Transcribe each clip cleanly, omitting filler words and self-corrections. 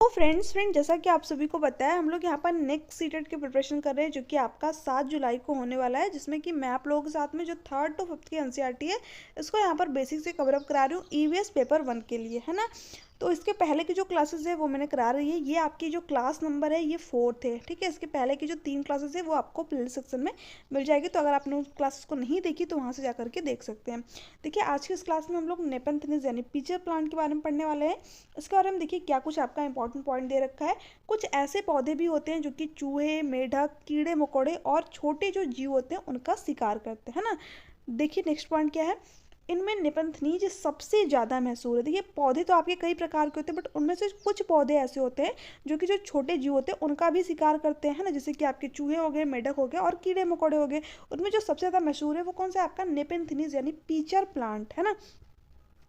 तो फ्रेंड जैसा कि आप सभी को पता है हम लोग यहाँ पर नेक्स्ट सीटेट की प्रिपरेशन कर रहे हैं जो कि आपका 7 जुलाई को होने वाला है, जिसमें कि मैं आप लोगों के साथ में जो 3rd to 5th की एनसीईआरटी है इसको यहाँ पर बेसिक से कवर अप करा रही हूँ ईवीएस पेपर 1 के लिए, है ना। तो इसके पहले की जो क्लासेस है वो मैंने करा रही है। ये आपकी जो क्लास नंबर है ये 4th है, ठीक है। इसके पहले की जो 3 क्लासेस है वो आपको प्ले सेक्शन में मिल जाएगी, तो अगर आपने उस क्लासेस को नहीं देखी तो वहाँ से जा करके देख सकते हैं। देखिए आज की इस क्लास में हम लोग नेपेंथेनिस यानी पीचर प्लांट के बारे में पढ़ने वाले हैं। इसके बारे में देखिए क्या कुछ आपका इंपॉर्टेंट पॉइंट दे रखा है। कुछ ऐसे पौधे भी होते हैं जो कि चूहे, मेढक, कीड़े मकोड़े और छोटे जो जीव होते हैं उनका शिकार करते हैं, है ना। देखिए नेक्स्ट पॉइंट क्या है। इनमें निपंथनीज सबसे ज़्यादा मशहूर है। देखिए पौधे तो आपके कई प्रकार के होते हैं, बट उनमें से कुछ पौधे ऐसे होते हैं जो कि जो छोटे जीव होते हैं उनका भी शिकार करते हैं, ना। जैसे कि आपके चूहे हो गए, मेढक हो गए और कीड़े मकोड़े हो गए। उनमें जो सबसे ज़्यादा मशहूर है वो कौन सा है? आपका नेपेंथनीज यानी पीचर प्लांट, है ना।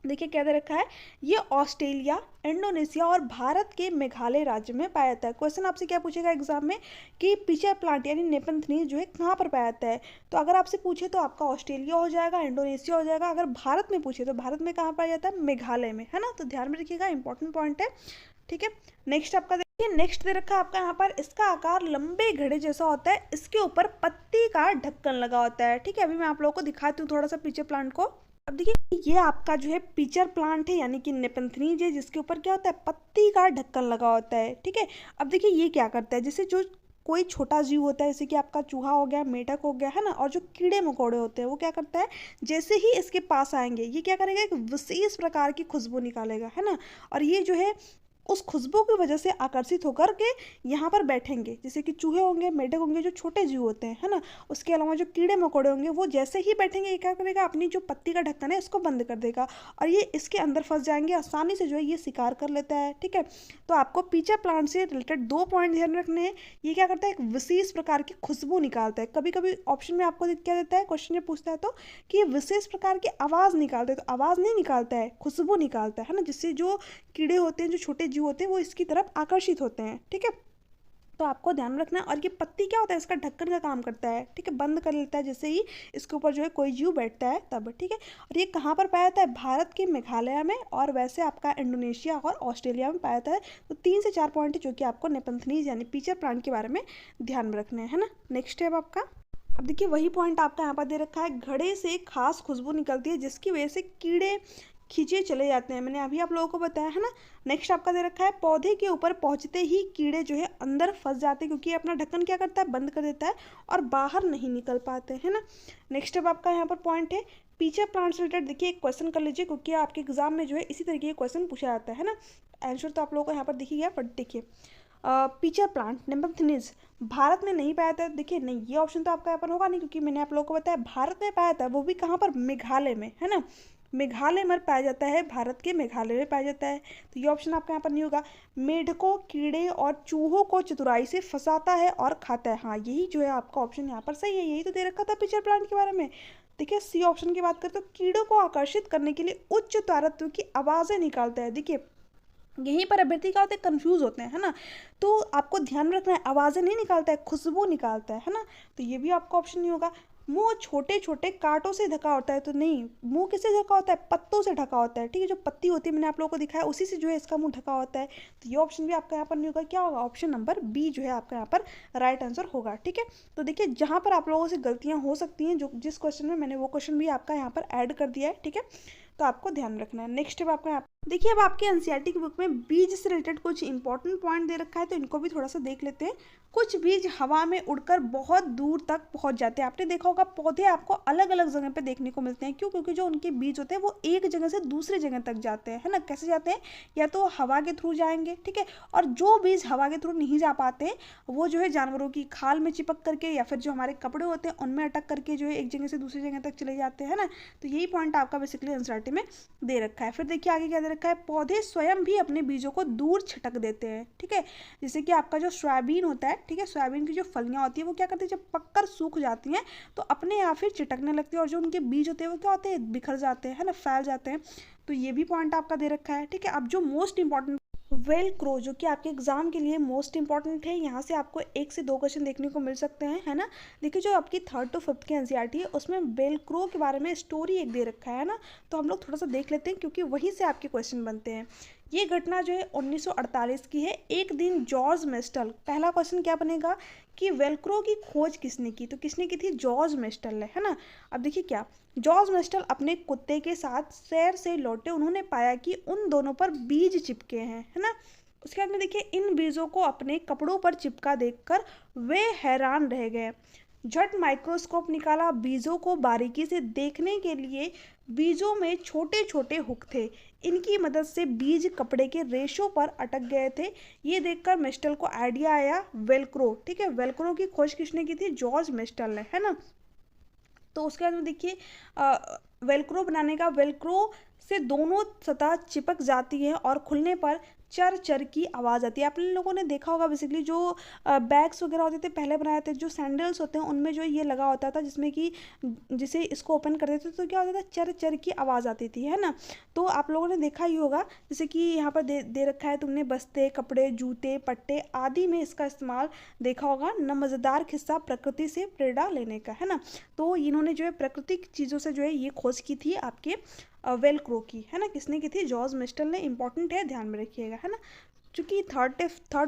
देखिए क्या दे रखा है। ये ऑस्ट्रेलिया, इंडोनेशिया और भारत के मेघालय राज्य में पाया जाता है। क्वेश्चन आपसे क्या पूछेगा एग्जाम में कि पीचर प्लांट यानी नेपेंथनीज जो है कहाँ पर पाया जाता है। तो अगर आपसे पूछे तो आपका ऑस्ट्रेलिया हो जाएगा, इंडोनेशिया हो जाएगा। अगर भारत में पूछे तो भारत में कहाँ पाया जाता है? मेघालय में, है ना। तो ध्यान में रखिएगा, इंपॉर्टेंट पॉइंट है, ठीक है। नेक्स्ट आपका देखिए, नेक्स्ट दे रखा है आपका यहाँ पर। इसका आकार लंबे घड़े जैसा होता है, इसके ऊपर पत्ती का ढक्कन लगा होता है, ठीक है। अभी मैं आप लोगों को दिखाती हूँ थोड़ा सा पीचर प्लांट को। अब देखिए ये आपका जो है पीचर प्लांट है यानी कि नेपेंथनीज है, जिसके ऊपर क्या होता है? पत्ती का ढक्कन लगा होता है, ठीक है। अब देखिए ये क्या करता है, जैसे जो कोई छोटा जीव होता है जैसे कि आपका चूहा हो गया, मेढक हो गया, है ना, और जो कीड़े मकोड़े होते हैं वो क्या करता है, जैसे ही इसके पास आएंगे ये क्या करेगा? एक विशेष प्रकार की खुशबू निकालेगा, है ना। और ये जो है उस खुशबू की वजह से आकर्षित होकर के यहाँ पर बैठेंगे। जैसे कि चूहे होंगे, मेढक होंगे, जो छोटे जीव होते हैं, है ना। उसके अलावा जो कीड़े मकोड़े होंगे वो जैसे ही बैठेंगे ये क्या करेगा? अपनी जो पत्ती का ढक्कन है इसको बंद कर देगा और ये इसके अंदर फंस जाएंगे, आसानी से जो है ये शिकार कर लेता है, ठीक है। तो आपको पीचर प्लांट से रिलेटेड 2 पॉइंट ध्यान रखने हैं। ये क्या करता है? एक विशेष प्रकार की खुशबू निकालता है। कभी कभी ऑप्शन में आपको क्या देता है, क्वेश्चन में पूछता है तो कि ये विशेष प्रकार की आवाज़ निकालता है। तो आवाज़ नहीं निकालता है, खुशबू निकालता है ना, जिससे जो कीड़े होते हैं, जो छोटे जीव होते हैं वो इसकी तरफ आकर्षित होते हैं, ठीक है। तो आपको ध्यान रखना है। और ये पत्ती क्या होता है? इसका ढक्कन का काम करता है, ठीक है, बंद कर लेता है जैसे ही इसके ऊपर जो है कोई जीव बैठता है तब, ठीक है। और ये कहाँ पर पाया जाता है? भारत के मेघालय में, और वैसे आपका इंडोनेशिया और ऑस्ट्रेलिया में पाया जाता है। तो 3 से 4 पॉइंट है जो कि आपको नेपेंथनीज यानी पीचर प्लांट के बारे में ध्यान में रखने हैं, है ना। नेक्स्ट है अब आपका। अब देखिए वही पॉइंट आपका यहाँ पर दे रखा है। घड़े से खास खुशबू निकलती है जिसकी वजह से कीड़े खींचे चले जाते हैं। मैंने अभी आप लोगों को बताया, है ना। नेक्स्ट आपका दे रखा है। पौधे के ऊपर पहुंचते ही कीड़े जो है अंदर फंस जाते हैं, क्योंकि अपना ढक्कन क्या करता है? बंद कर देता है और बाहर नहीं निकल पाते, है ना। नेक्स्ट अब आपका यहाँ पर पॉइंट है पीचर प्लांट से रिलेटेड। देखिए एक क्वेश्चन कर लीजिए, क्योंकि आपके एग्जाम में जो है इसी तरीके के क्वेश्चन पूछा जाता है ना। आंसर तो आप लोगों को यहाँ पर दिख ही गया, बट देखिए पीचर प्लांट नेपेंथनीज भारत में नहीं पाया था। देखिए नहीं, ये ऑप्शन तो आपका यहाँ पर होगा नहीं, क्योंकि मैंने आप लोगों को बताया भारत में पाया था, वो भी कहाँ पर? मेघालय में, है ना। मेघालय में पाया जाता है, भारत के मेघालय में पाया जाता है। तो ये ऑप्शन आपका यहाँ पर नहीं होगा। मेढकों, कीड़े और चूहों को चतुराई से फंसाता है और खाता है। हाँ यही जो है आपका ऑप्शन यहाँ पर सही है, यही तो दे रखा था पिक्चर प्लांट के बारे में। देखिए सी ऑप्शन की बात करें तो कीड़ों को आकर्षित करने के लिए उच्च तारत्व की आवाज़ें निकालता है। देखिए यहीं पर अभ्यर्थी क्या होते हैं? कंफ्यूज होते हैं, है ना। तो आपको ध्यान रखना है, आवाज़ें नहीं निकालता है, खुशबू निकालता है ना। तो ये भी आपका ऑप्शन नहीं होगा। मुंह छोटे छोटे कांटों से ढका होता है। तो नहीं, मुंह किससे ढका होता है? पत्तों से ढका होता है, ठीक है। जो पत्ती होती है मैंने आप लोगों को दिखाया, उसी से जो है इसका मुंह ढका होता है। तो ये ऑप्शन भी आपका यहाँ पर नहीं होगा। क्या होगा? ऑप्शन नंबर बी जो है आपका यहाँ पर राइट आंसर होगा, ठीक है। तो देखिए जहाँ पर आप लोगों से गलतियाँ हो सकती हैं, जो जिस क्वेश्चन में मैंने वो क्वेश्चन भी आपका यहाँ पर ऐड कर दिया है, ठीक है। तो आपको ध्यान रखना है। नेक्स्ट है आपका देखिए, अब आपके एनसीईआरटी की बुक में बीज से रिलेटेड कुछ इंपॉर्टेंट पॉइंट दे रखा है, तो इनको भी थोड़ा सा देख लेते हैं। कुछ बीज हवा में उड़कर बहुत दूर तक पहुंच जाते हैं। आपने देखा होगा पौधे आपको अलग अलग जगह पे देखने को मिलते हैं। क्यों? क्योंकि जो उनके बीज होते हैं वो एक जगह से दूसरी जगह तक जाते हैं, है ना। कैसे जाते हैं? या तो हवा के थ्रू जाएंगे, ठीक है। और जो बीज हवा के थ्रू नहीं जा पाते वो जो है जानवरों की खाल में चिपक करके या फिर जो हमारे कपड़े होते हैं उनमें अटक करके जो है एक जगह से दूसरी जगह तक चले जाते हैं, ना। तो यही पॉइंट आपका बेसिकली एनसीईआरटी में दे रखा है। फिर देखिए आगे क्या दे रखा है। पौधे स्वयं भी अपने बीजों को दूर छिटक देते हैं, ठीक है। जैसे कि आपका जो सोयाबीन होता है, ठीक है, सोयाबीन की जो फलियां होती है वो क्या करती है? जब पककर सूख जाती हैं तो अपने आप ही चिटकने लगती है, और जो उनके बीज होते हैं वो क्या होते हैं? बिखर जाते हैं, है ना, फैल जाते हैं। तो ये भी पॉइंट आपका दे रखा है, ठीक है। अब जो मोस्ट इंपॉर्टेंट वेल क्रो, जो कि आपके एग्जाम के लिए मोस्ट इंपॉर्टेंट है, यहाँ से आपको 1 से 2 क्वेश्चन देखने को मिल सकते हैं, है ना। देखिए जो आपकी 3rd to 5th की एनसीईआरटी है उसमें वेल क्रो के बारे में स्टोरी एक दे रखा है ना। तो हम लोग थोड़ा सा देख लेते हैं, क्योंकि वहीं से आपके क्वेश्चन बनते हैं ये घटना जो है 1948 की है। एक दिन जॉर्ज मेस्टल, पहला क्वेश्चन क्या बनेगा कि वेल्क्रो की खोज किसने की, तो किसने की थी, जॉर्ज मेस्टल ने, है ना। अब देखिए क्या, जॉर्ज मेस्टल अपने कुत्ते के साथ सैर से लौटे, उन्होंने पाया कि उन दोनों पर बीज चिपके हैं, है ना। उसके बाद में देखिए, इन बीजों को अपने कपड़ों पर चिपका देखकर वे हैरान रह गए। झट माइक्रोस्कोप निकाला, बीजों को बारीकी से देखने के लिए बीजों में छोटे छोटे हुक थे, इनकी मदद से बीज कपड़े के रेशों पर अटक गए थे। ये देखकर मेस्टल को आइडिया आया वेलक्रो, ठीक है, वेलक्रो की खोज किसने की थी, जॉर्ज मेस्टल ने, है ना। तो उसके बाद में देखिए वेलक्रो बनाने का, वेलक्रो से दोनों सतह चिपक जाती है और खुलने पर चर चर की आवाज़ आती है। आप लोगों ने देखा होगा बेसिकली जो बैग्स वगैरह होते थे पहले बनाए थे, जो सैंडल्स होते हैं उनमें जो ये लगा होता था, जिसमें कि जिसे इसको ओपन कर देते तो क्या होता था, चर चर की आवाज़ आती थी, है ना। तो आप लोगों ने देखा ही होगा, जैसे कि यहाँ पर दे रखा है तुमने, बस्ते, कपड़े, जूते, पट्टे आदि में इसका इस्तेमाल देखा होगा। न मज़ेदार किस्सा प्रकृति से प्रेरणा लेने का, है ना। तो इन्होंने जो है प्राकृतिक चीज़ों से जो है ये खोज की थी आपके वेलक्रो की, है ना। किसने की थी, जॉर्ज मेस्टल ने। इंपॉर्टेंट है, ध्यान में रखिएगा, है ना। चूँकि थर्ड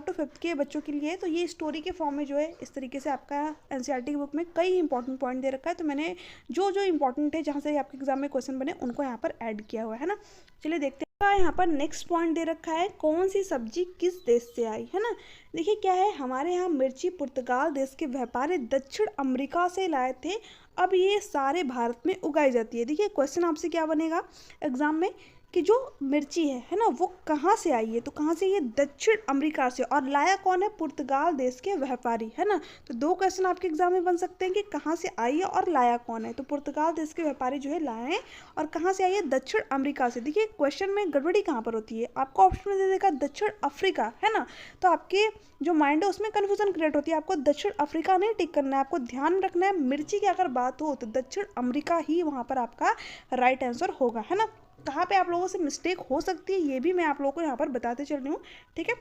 टू फिफ्थ के बच्चों के लिए तो ये स्टोरी के फॉर्म में जो है इस तरीके से आपका एनसीईआरटी की बुक में कई इंपॉर्टेंट पॉइंट दे रखा है, तो मैंने जो जो इंपॉर्टेंट है जहाँ से आपके एग्जाम में क्वेश्चन बने उनको यहाँ पर ऐड किया हुआ है ना। चलिए देखते हैं, यहाँ पर नेक्स्ट पॉइंट दे रखा है, कौन सी सब्जी किस देश से आई, है ना। देखिए क्या है, हमारे यहाँ मिर्ची पुर्तगाल देश के व्यापारी दक्षिण अमेरिका से लाए थे, अब ये सारे भारत में उगाई जाती है। देखिए क्वेश्चन आपसे क्या बनेगा एग्जाम में कि जो मिर्ची है ना, वो कहाँ से आई है, तो कहाँ से, ये दक्षिण अमेरिका से, और लाया कौन है, पुर्तगाल देश के व्यापारी, है ना। तो दो क्वेश्चन आपके एग्जाम में बन सकते हैं कि कहाँ से आई है और लाया कौन है, तो पुर्तगाल देश के व्यापारी जो है लाए हैं, और कहाँ से आई है, दक्षिण अमेरिका से। देखिए क्वेश्चन में गड़बड़ी कहाँ पर होती है, आपको ऑप्शन में दे देगा दक्षिण अफ्रीका, है ना, तो आपके जो माइंड है उसमें कन्फ्यूजन क्रिएट होती है, आपको दक्षिण अफ्रीका नहीं टिक करना है, आपको ध्यान रखना है मिर्ची की अगर बात हो तो दक्षिण अमेरिका ही वहाँ पर आपका राइट आंसर होगा, है ना। कहाँ पे आप लोगों से मिस्टेक हो सकती है ये भी मैं आप लोगों को यहाँ पर बताते चल रही हूँ, ठीक है।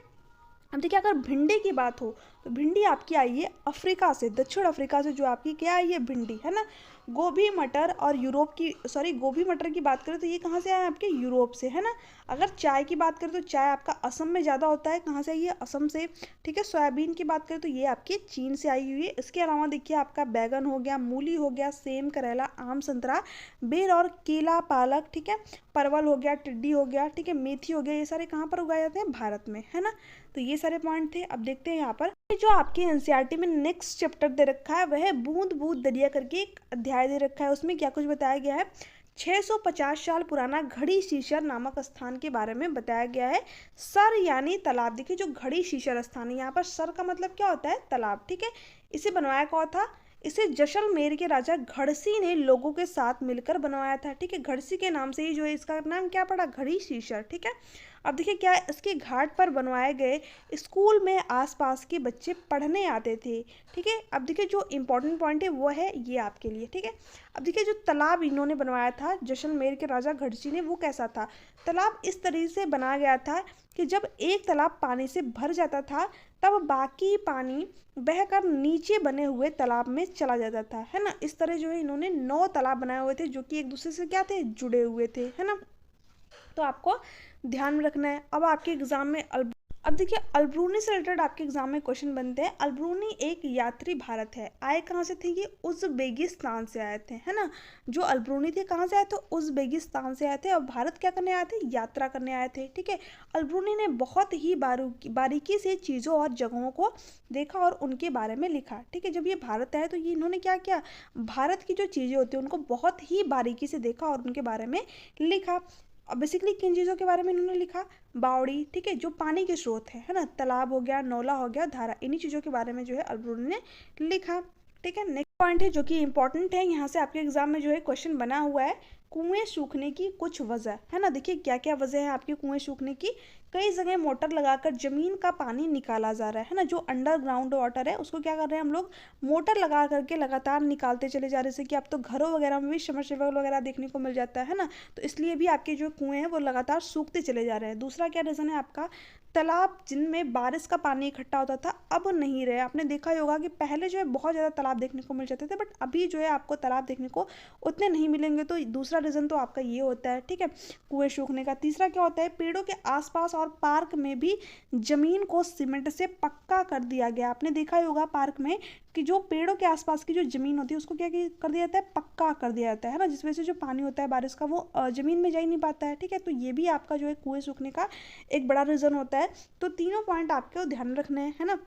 अब देखिए अगर भिंडी की बात हो तो भिंडी आपकी आई है अफ्रीका से, दक्षिण अफ्रीका से जो आपकी क्या आई है, भिंडी, है ना। गोभी मटर और यूरोप की, सॉरी, गोभी मटर की बात करें तो ये कहाँ से आया, आपके यूरोप से, है ना। अगर चाय की बात करें तो चाय आपका असम में ज़्यादा होता है, कहाँ से आई है, असम से, ठीक है। सोयाबीन की बात करें तो ये आपके चीन से आई हुई है। इसके अलावा देखिए आपका बैगन हो गया, मूली हो गया, सेम, करेला, आम, संतरा, बेर और केला, पालक, ठीक है, परवल हो गया, टिड्डी हो गया, ठीक है, मेथी हो गया, ये सारे कहाँ पर उगाए जाते हैं, भारत में, है ना। तो ये सारे पॉइंट थे। अब देखते हैं यहाँ पर जो आपके एनसीईआरटी में नेक्स्ट चैप्टर दे रखा है वह है बूंद बूंद दरिया करके एक अध्याय दे रखा है। उसमें क्या कुछ बताया गया है, 650 साल पुराना घड़ी शीशर नामक स्थान के बारे में बताया गया है। सर यानी तालाब, देखिए जो घड़ी शीशर स्थान है, यहाँ पर सर का मतलब क्या होता है, तालाब, ठीक है। इसे बनवाया कौन था, इसे जैसलमेर के राजा घड़सी ने लोगों के साथ मिलकर बनवाया था, ठीक है। घड़सी के नाम से ही जो है इसका नाम क्या पड़ा, घड़ी शीशर, ठीक है। अब देखिए क्या है, इसके घाट पर बनवाए गए स्कूल में आसपास के बच्चे पढ़ने आते थे, ठीक है। अब देखिए जो इम्पोर्टेंट पॉइंट है वो है ये आपके लिए, ठीक है। अब देखिए जो तालाब इन्होंने बनवाया था जैसलमेर के राजा घड़सी ने, वो कैसा था, तालाब इस तरीके से बनाया गया था कि जब एक तालाब पानी से भर जाता था तब बाकी पानी बहकर नीचे बने हुए तालाब में चला जाता था, है ना। इस तरह जो है इन्होंने 9 तालाब बनाए हुए थे जो कि एक दूसरे से क्या थे, जुड़े हुए थे, है ना। तो आपको ध्यान में रखना है। अब आपके एग्जाम में अब देखिए अल्ब्रूनी से रिलेटेड आपके एग्जाम में क्वेश्चन बनते हैं। अल्ब्रूनी एक यात्री भारत है, आए कहाँ से थे, ये उज़्बेकिस्तान से आए थे, है ना। जो अल्ब्रूनी थे कहाँ से आए थे, उज़्बेकिस्तान से आए थे, और भारत क्या करने आए थे, यात्रा करने आए थे, ठीक है। अल्ब्रूनी ने बहुत ही बारीकी से चीज़ों और जगहों को देखा और उनके बारे में लिखा, ठीक है। जब ये भारत आए तो ये इन्होंने क्या किया, भारत की जो चीज़ें होती हैं उनको बहुत ही बारीकी से देखा और उनके बारे में लिखा। अब बेसिकली किन चीज़ों के बारे में इन्होंने लिखा, बावड़ी, ठीक है, जो पानी के स्रोत है ना, तालाब हो गया, नौला हो गया, धारा, इन्हीं चीज़ों के बारे में जो है अल्ब्रूनी ने लिखा, ठीक है। नेक्स्ट पॉइंट है जो कि इंपॉर्टेंट है, यहाँ से आपके एग्जाम में जो है क्वेश्चन बना हुआ है, कुएं सूखने की कुछ वजह, है ना। देखिए क्या क्या वजह है आपके कुएं सूखने की, कई जगह मोटर लगाकर ज़मीन का पानी निकाला जा रहा है ना, जो अंडरग्राउंड वाटर है उसको क्या कर रहे हैं हम लोग, मोटर लगा करके लगातार निकालते चले जा रहे हैं। जैसे कि अब तो घरों वगैरह में भी सबमर्सिबल वगैरह देखने को मिल जाता है ना, तो इसलिए भी आपके जो कुएँ हैं वो लगातार सूखते चले जा रहे हैं। दूसरा क्या रीज़न है आपका, तालाब जिनमें बारिश का पानी इकट्ठा होता था अब नहीं रहे। आपने देखा ही होगा कि पहले जो है बहुत ज़्यादा तालाब देखने को मिल जाते थे, बट अभी जो है आपको तालाब देखने को उतने नहीं मिलेंगे। तो दूसरा रीज़न तो आपका ये होता है, ठीक है, कुएं सूखने का। तीसरा क्या होता है, पेड़ों के आसपास और पार्क में भी जमीन को सीमेंट से पक्का कर दिया गया। आपने देखा ही होगा पार्क में कि जो पेड़ों के आसपास की जो जमीन होती है उसको क्या कर दिया जाता है, पक्का कर दिया जाता है ना, जिस वजह से जो पानी होता है बारिश का वो जमीन में जा ही नहीं पाता है, ठीक है। तो ये भी आपका जो है कुएं सूखने का एक बड़ा रीज़न होता है। तो तीनों पॉइंट आपको ध्यान रखने हैं, है ना।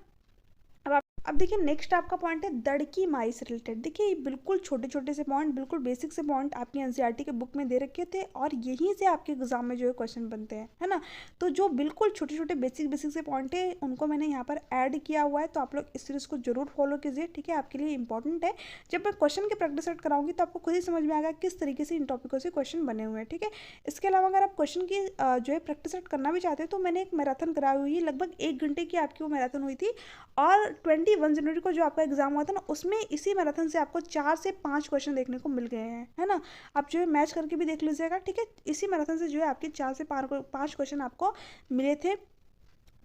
अब देखिए नेक्स्ट आपका पॉइंट है दड़की माई से रिलेटेड। देखिए ये बिल्कुल छोटे छोटे से पॉइंट, बिल्कुल बेसिक से पॉइंट आपकी एनसीईआरटी के बुक में दे रखे थे और यहीं से आपके एग्जाम में जो है क्वेश्चन बनते हैं, है ना। तो जो बिल्कुल छोटे छोटे बेसिक से पॉइंट है उनको मैंने यहाँ पर ऐड किया हुआ है, तो आप लोग इस सीरीज़ को जरूर फॉलो कीजिए, ठीक है, आपके लिए इंपॉर्टेंट है। जब मैं क्वेश्चन की प्रैक्टिस सेट कराऊंगी तो आपको खुद ही समझ में आएगा किस तरीके से इन टॉपिकों से क्वेश्चन बने हुए हैं, ठीक है। इसके अलावा अगर आप क्वेश्चन की जो है प्रैक्टिस सेट करना भी चाहते हैं तो मैंने एक मैराथन कराई हुई है, लगभग 1 घंटे की आपकी वो मैराथन हुई थी, और 21 जनवरी को जो आपका एग्जाम हुआ था ना उसमें इसी मैराथन से आपको 4 से 5 क्वेश्चन देखने को मिल गए हैं, है ना। आप जो है मैच करके भी देख लीजिएगा, ठीक है। इसी मैराथन से जो है आपके 4 से 5 क्वेश्चन आपको मिले थे।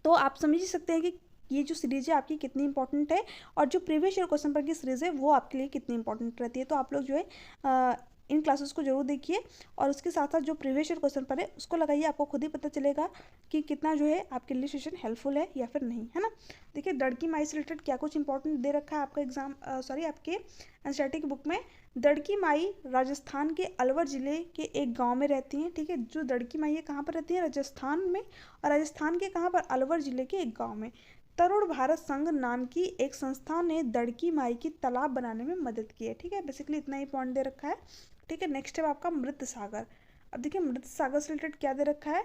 तो आप समझ ही सकते हैं कि ये जो सीरीज़ है आपकी कितनी इंपॉर्टेंट है, और जो प्रीवियस ईयर क्वेश्चन पर की सीरीज़ है वो आपके लिए कितनी इंपॉर्टेंट रहती है। तो आप लोग जो है इन क्लासेस को जरूर देखिए, और उसके साथ साथ जो प्रीवियस ईयर क्वेश्चन पर है उसको लगाइए, आपको खुद ही पता चलेगा कि कितना जो है आपके लिए सेशन हेल्पफुल है या फिर नहीं, है ना। देखिए दड़की माई से रिलेटेड क्या कुछ इंपॉर्टेंट दे रखा है आपका एग्जाम आपके एनसीईआरटी की बुक में। दड़की माई राजस्थान के अलवर ज़िले के एक गांव में रहती हैं, ठीक है। जो दड़की माई है कहाँ पर रहती है, राजस्थान में, और राजस्थान के कहाँ पर, अलवर ज़िले के एक गांव में। तरुण भारत संघ नाम की एक संस्था ने दड़की माई की तालाब बनाने में मदद की है, ठीक है। बेसिकली इतना ही पॉइंट दे रखा है, ठीक है। नेक्स्ट है आपका मृत सागर। अब देखिए मृत सागर से रिलेटेड क्या दे रखा है।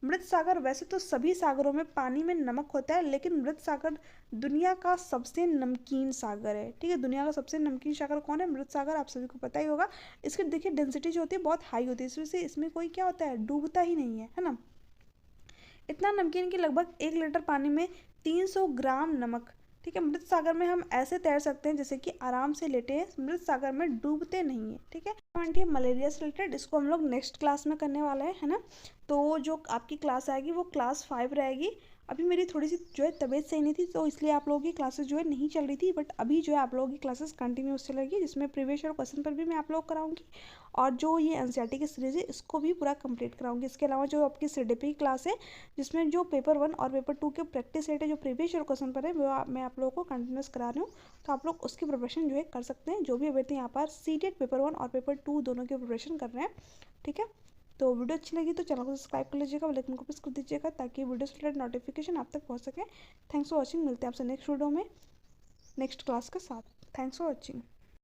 मृत सागर, वैसे तो सभी सागरों में पानी में नमक होता है, लेकिन मृत सागर दुनिया का सबसे नमकीन सागर है, ठीक है। दुनिया का सबसे नमकीन सागर कौन है, मृत सागर, आप सभी को पता ही होगा। इसकी देखिए डेंसिटी जो होती है बहुत हाई होती है, इस वजह से इसमें कोई क्या होता है, डूबता ही नहीं है ना। इतना नमकीन कि लगभग 1 लीटर पानी में 300 ग्राम नमक, ठीक है। मृत सागर में हम ऐसे तैर सकते हैं जैसे कि आराम से लेटे हैं, मृत सागर में डूबते नहीं है, ठीक है। पॉइंट है मलेरिया से रिलेटेड, इसको हम लोग नेक्स्ट क्लास में करने वाले हैं, है ना। तो जो आपकी क्लास आएगी वो क्लास 5 रहेगी। अभी मेरी थोड़ी सी जो है तबीयत सही नहीं थी, तो इसलिए आप लोगों की क्लासेस जो है नहीं चल रही थी, बट अभी जो है आप लोगों की क्लासेस कंटिन्यूस चलेगी, जिसमें प्रीवियस ईयर क्वेश्चन पर भी मैं आप लोग कराऊंगी, और जो ये एनसीईआरटी की सीरीज़ है इसको भी पूरा कंप्लीट कराऊंगी। इसके अलावा जो आपकी सीडीपी की क्लास है जिसमें जो पेपर 1 और पेपर 2 के प्रैक्टिस सेट है, जो प्रीवियस ईयर क्वेश्चन पर है वो मैं आप लोगों को कंटिन्यूस करा रही हूँ, तो आप लोग उसकी प्रिपरेशन जो है कर सकते हैं। जो भी अभ्यर्थी यहाँ पर सीटेट पेपर 1 और पेपर 2 दोनों की प्रिपरेशन कर रहे हैं, ठीक है। तो वीडियो अच्छी लगी तो चैनल को सब्सक्राइब कर लीजिएगा, बेल आइकन को प्रेस कर दीजिएगा ताकि वीडियो से रिलेटेड नोटिफिकेशन आप तक पहुँच सके। थैंक्स फॉर वॉचिंग, मिलते हैं आपसे नेक्स्ट वीडियो में नेक्स्ट क्लास के साथ। Thanks for watching.